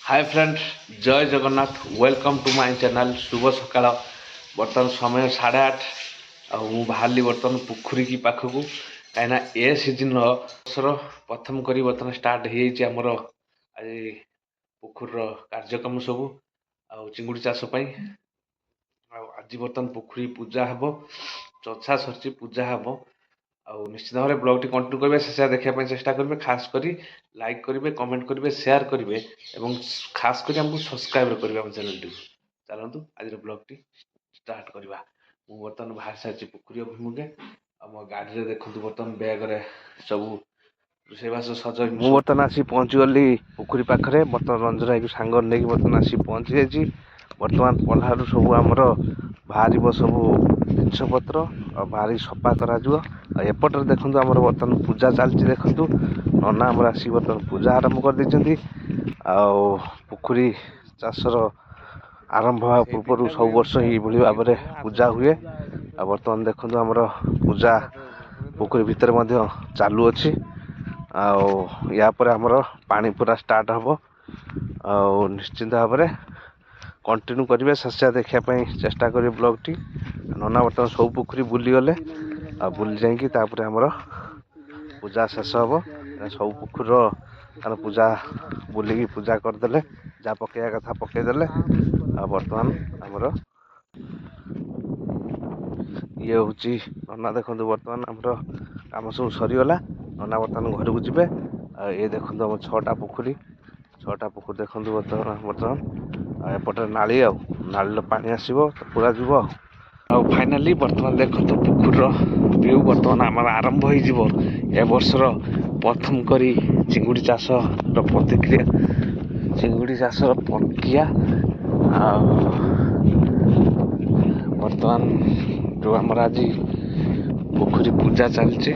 Hi friend, Jai Jagannath. Welcome to my channel. शुभ सकाळ। बर्तमान समय 8:30 आ बाहरी बर्तमान पोखरी की पाखक कहीं ए सीजन वर्षर प्रथम करी बर्तमान स्टार्ट होमर आज पोखर कार्यक्रम सब आ चिंगुड़ी चाष आज बर्तमान पोखरी पूजा हम चर्चा सरी पूजा हम निश्चित भाव में ब्लॉग टी कंटिन्यू करेंगे शेष देखा चेष्टा करेंगे। खास करी लाइक करेंगे, कमेंट करेंगे, शेयर करेंगे और खास करी हमको सब्सक्राइब करेंगे आम चैनल टी। चलतु आज ब्लॉग टी स्टार्ट करवा। मु बर्तमान बाहर सारी पोखरी अभिमुखे मो गाड़ी में देखु बर्तमान बैग सब रोषेबास सज मु बर्तमान आसी पहुँचीगली पोखरी पाखे। बर्तमान रंजन भाई सांग नहीं बर्तमान आसी पहुँची जाइए। बर्तमान पल्हारू सब आमर बाहर सब जिनपतर बाहर सफा करपटे देखो आम बर्तमान पूजा चलती। देखु नना आमर आसिक बर्तमान पूजा आरंभ कर देती। पोखरी चाषर आरंभ होगा पूर्व सब वर्ष ये भाव में पूजा हुए। बर्तमान देखो आमर पूजा पोखरी भितर चालू अच्छी। आमर पानी पूरा स्टार्ट हम निश्चिंत भाव में कंटिन्यू करेंगे। शेष देखापी चेष्टा करेंगे ब्लॉग टी। नना बर्तमान सब पोखरी बुली गले बुली जापर आमर पूजा शेष हम। सब पोखर पूजा बुलिकी पूजा करदे जहाँ पकड़ा कथा पकईदे। बर्तमान आमर ये हूँ नना देखो बर्तमान आमर कम सब सरीगला। नना बर्तमान घर को जी। ये देखो आम 6टा पोखरी देखो बर्तमान एपटे नाली नाली पानी आसो पूरा जीव। फाइनाली बर्तमान देखो पोखर व्यू बर्तमान आम आरंभ हो वर्षर प्रथम करी चिंगुड़ी चाष प्रतिक्रिया चिंगुड़ी चाष प्रक्रिया बर्तमान जो आमर आज पोखरी पूजा चलती